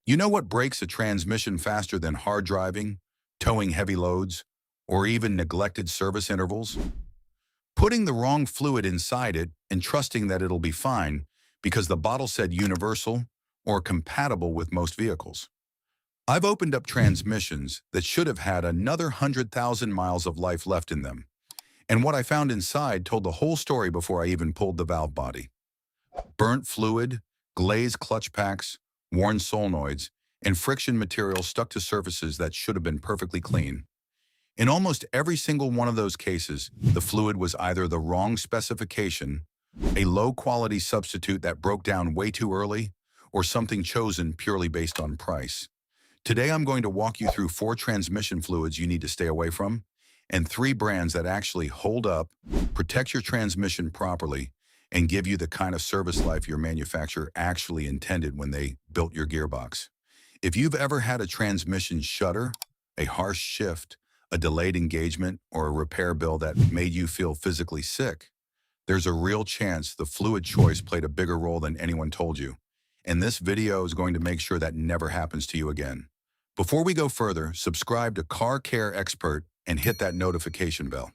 You know what breaks a transmission faster than hard driving, towing heavy loads, or even neglected service intervals? Putting the wrong fluid inside it and trusting that it'll be fine because the bottle said universal or compatible with most vehicles. I've opened up transmissions that should have had another 100,000 miles of life left in them, and what I found inside told the whole story before I even pulled the valve body. Burnt fluid, glazed clutch packs, worn solenoids, and friction material stuck to surfaces that should have been perfectly clean. In almost every single one of those cases, the fluid was either the wrong specification, a low-quality substitute that broke down way too early, or something chosen purely based on price. Today, I'm going to walk you through 4 transmission fluids you need to stay away from, and 3 brands that actually hold up, protect your transmission properly, and give you the kind of service life your manufacturer actually intended when they built your gearbox. If you've ever had a transmission shudder, a harsh shift, a delayed engagement, or a repair bill that made you feel physically sick, there's a real chance the fluid choice played a bigger role than anyone told you. And this video is going to make sure that never happens to you again. Before we go further, subscribe to Car Care Expert and hit that notification bell.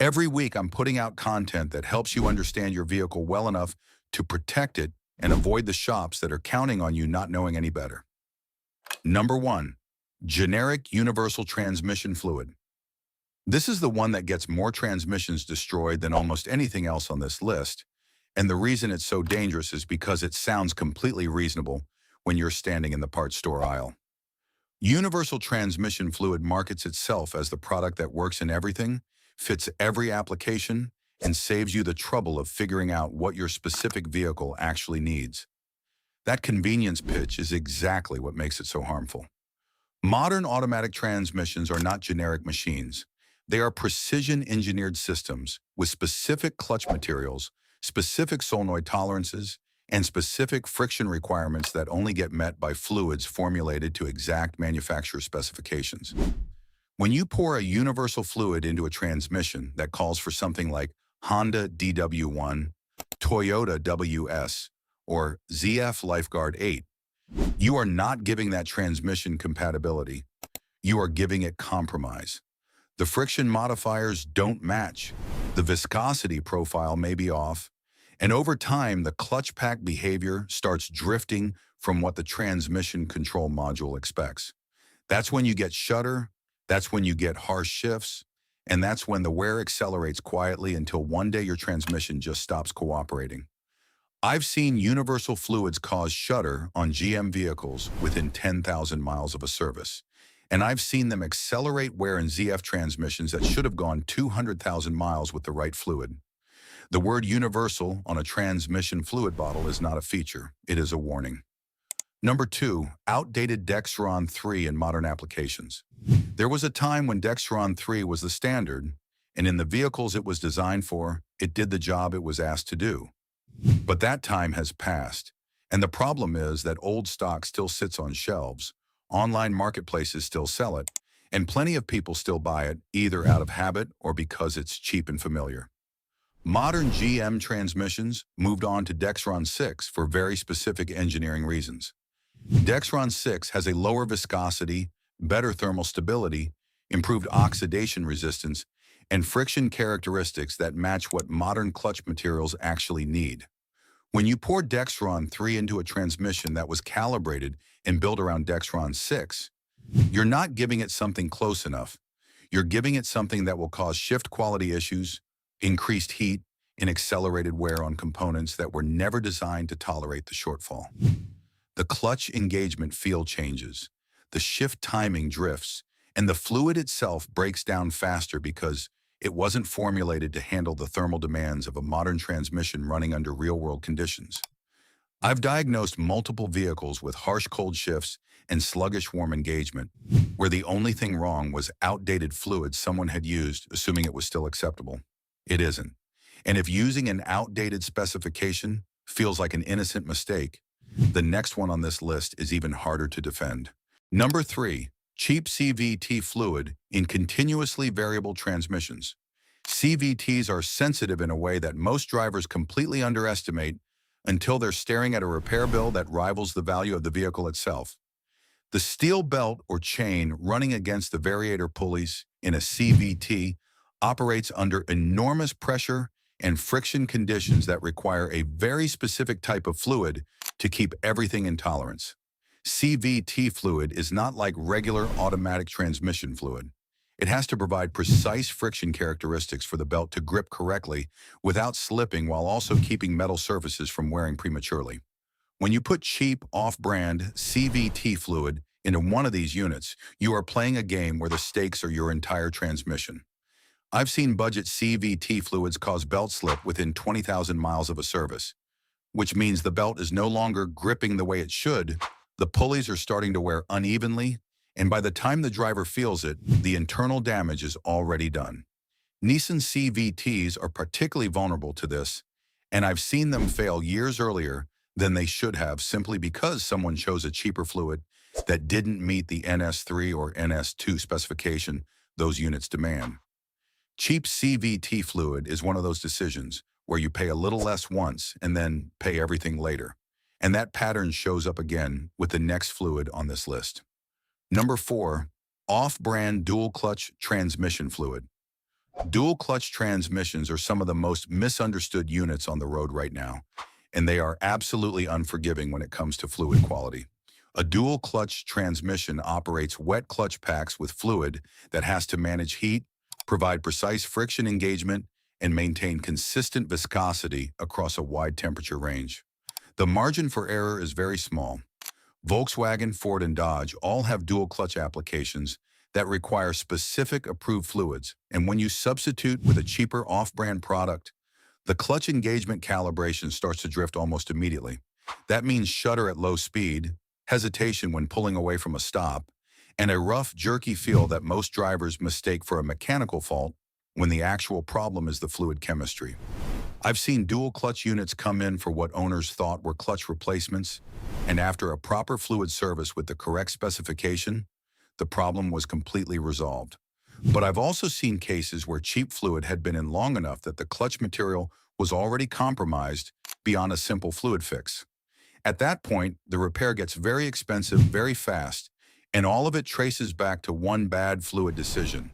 Every week, I'm putting out content that helps you understand your vehicle well enough to protect it and avoid the shops that are counting on you not knowing any better. Number 1. Generic Universal Transmission Fluid. This is the one that gets more transmissions destroyed than almost anything else on this list, and the reason it's so dangerous is because it sounds completely reasonable when you're standing in the parts store aisle. Universal Transmission Fluid markets itself as the product that works in everything, fits every application, and saves you the trouble of figuring out what your specific vehicle actually needs. That convenience pitch is exactly what makes it so harmful. Modern automatic transmissions are not generic machines. They are precision-engineered systems with specific clutch materials, specific solenoid tolerances, and specific friction requirements that only get met by fluids formulated to exact manufacturer specifications. When you pour a universal fluid into a transmission that calls for something like Honda DW1, Toyota WS, or ZF Lifeguard 8, you are not giving that transmission compatibility. You are giving it compromise. The friction modifiers don't match. The viscosity profile may be off. And over time, the clutch pack behavior starts drifting from what the transmission control module expects. That's when you get shudder, that's when you get harsh shifts, and that's when the wear accelerates quietly until one day your transmission just stops cooperating. I've seen universal fluids cause shudder on GM vehicles within 10,000 miles of a service. And I've seen them accelerate wear in ZF transmissions that should have gone 200,000 miles with the right fluid. The word universal on a transmission fluid bottle is not a feature, it is a warning. Number 2, outdated Dexron 3 in modern applications. There was a time when Dexron 3 was the standard, and in the vehicles it was designed for, it did the job it was asked to do. But that time has passed, and the problem is that old stock still sits on shelves, online marketplaces still sell it, and plenty of people still buy it, either out of habit or because it's cheap and familiar. Modern GM transmissions moved on to Dexron 6 for very specific engineering reasons. Dexron 6 has a lower viscosity, better thermal stability, improved oxidation resistance, and friction characteristics that match what modern clutch materials actually need. When you pour Dexron 3 into a transmission that was calibrated and built around Dexron 6, you're not giving it something close enough. You're giving it something that will cause shift quality issues, increased heat, and accelerated wear on components that were never designed to tolerate the shortfall. The clutch engagement feel changes, the shift timing drifts, and the fluid itself breaks down faster because it wasn't formulated to handle the thermal demands of a modern transmission running under real-world conditions. I've diagnosed multiple vehicles with harsh cold shifts and sluggish warm engagement, where the only thing wrong was outdated fluid someone had used, assuming it was still acceptable. It isn't. And if using an outdated specification feels like an innocent mistake, the next one on this list is even harder to defend. Number 3, cheap CVT fluid in continuously variable transmissions. CVTs are sensitive in a way that most drivers completely underestimate until they're staring at a repair bill that rivals the value of the vehicle itself. The steel belt or chain running against the variator pulleys in a CVT operates under enormous pressure and friction conditions that require a very specific type of fluid to keep everything in tolerance. CVT fluid is not like regular automatic transmission fluid. It has to provide precise friction characteristics for the belt to grip correctly without slipping while also keeping metal surfaces from wearing prematurely. When you put cheap, off-brand CVT fluid into one of these units, you are playing a game where the stakes are your entire transmission. I've seen budget CVT fluids cause belt slip within 20,000 miles of a service, which means the belt is no longer gripping the way it should, the pulleys are starting to wear unevenly, and by the time the driver feels it, the internal damage is already done. Nissan CVTs are particularly vulnerable to this, and I've seen them fail years earlier than they should have simply because someone chose a cheaper fluid that didn't meet the NS3 or NS2 specification those units demand. Cheap CVT fluid is one of those decisions where you pay a little less once and then pay everything later. And that pattern shows up again with the next fluid on this list. Number 4, off-brand dual-clutch transmission fluid. Dual-clutch transmissions are some of the most misunderstood units on the road right now, and they are absolutely unforgiving when it comes to fluid quality. A dual-clutch transmission operates wet clutch packs with fluid that has to manage heat, provide precise friction engagement, and maintain consistent viscosity across a wide temperature range. The margin for error is very small. Volkswagen, Ford, and Dodge all have dual-clutch applications that require specific approved fluids, and when you substitute with a cheaper off-brand product, the clutch engagement calibration starts to drift almost immediately. That means shudder at low speed, hesitation when pulling away from a stop, and a rough, jerky feel that most drivers mistake for a mechanical fault when the actual problem is the fluid chemistry. I've seen dual-clutch units come in for what owners thought were clutch replacements, and after a proper fluid service with the correct specification, the problem was completely resolved. But I've also seen cases where cheap fluid had been in long enough that the clutch material was already compromised beyond a simple fluid fix. At that point, the repair gets very expensive very fast, and all of it traces back to one bad fluid decision.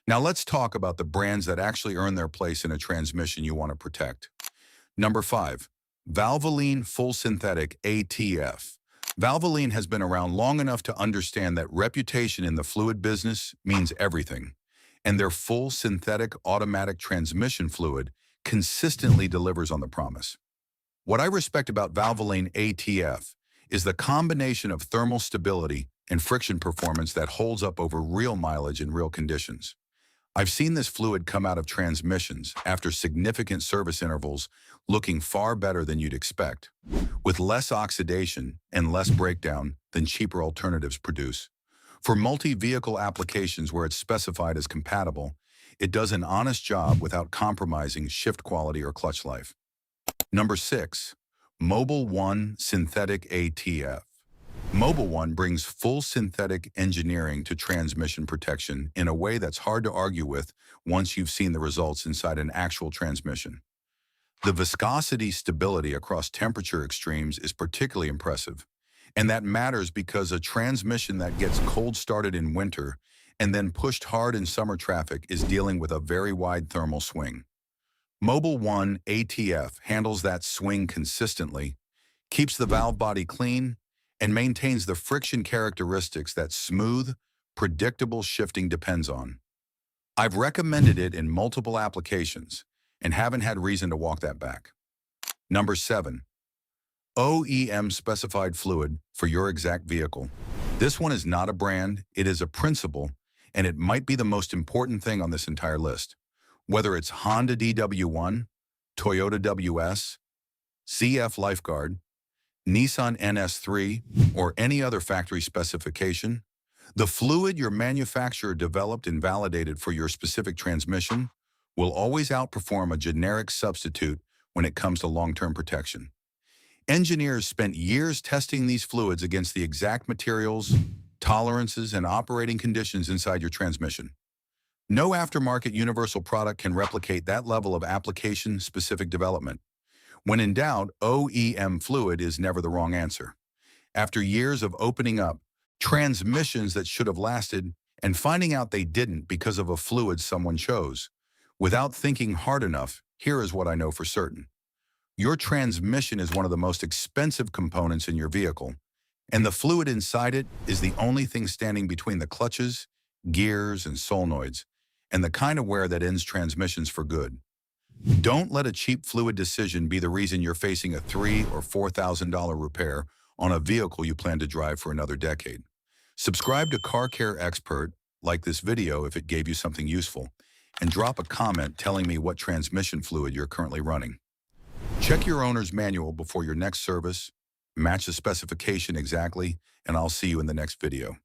Now let's talk about the brands that actually earn their place in a transmission you want to protect. Number 5, Valvoline Full Synthetic ATF. Valvoline has been around long enough to understand that reputation in the fluid business means everything, and their full synthetic automatic transmission fluid consistently delivers on the promise. What I respect about Valvoline ATF is the combination of thermal stability and friction performance that holds up over real mileage in real conditions. I've seen this fluid come out of transmissions after significant service intervals looking far better than you'd expect, with less oxidation and less breakdown than cheaper alternatives produce. For multi-vehicle applications where it's specified as compatible, it does an honest job without compromising shift quality or clutch life. Number 6, Mobil 1 Synthetic ATF. Mobil 1 brings full synthetic engineering to transmission protection in a way that's hard to argue with once you've seen the results inside an actual transmission. The viscosity stability across temperature extremes is particularly impressive, and that matters because a transmission that gets cold started in winter and then pushed hard in summer traffic is dealing with a very wide thermal swing. Mobil 1 ATF handles that swing consistently, keeps the valve body clean, and maintains the friction characteristics that smooth, predictable shifting depends on. I've recommended it in multiple applications and haven't had reason to walk that back. Number 7, OEM specified fluid for your exact vehicle. This one is not a brand, it is a principle, and it might be the most important thing on this entire list. Whether it's Honda DW1, Toyota WS, CF Lifeguard, Nissan NS3, or any other factory specification, the fluid your manufacturer developed and validated for your specific transmission will always outperform a generic substitute when it comes to long-term protection. Engineers spent years testing these fluids against the exact materials, tolerances, and operating conditions inside your transmission. No aftermarket universal product can replicate that level of application-specific development. When in doubt, OEM fluid is never the wrong answer. After years of opening up transmissions that should have lasted, and finding out they didn't because of a fluid someone chose. Without thinking hard enough, here is what I know for certain. Your transmission is one of the most expensive components in your vehicle, and the fluid inside it is the only thing standing between the clutches, gears, and solenoids, and the kind of wear that ends transmissions for good. Don't let a cheap fluid decision be the reason you're facing a $3,000 or $4,000 repair on a vehicle you plan to drive for another decade. Subscribe to Car Care Expert, like this video if it gave you something useful, and drop a comment telling me what transmission fluid you're currently running. Check your owner's manual before your next service, match the specification exactly, and I'll see you in the next video.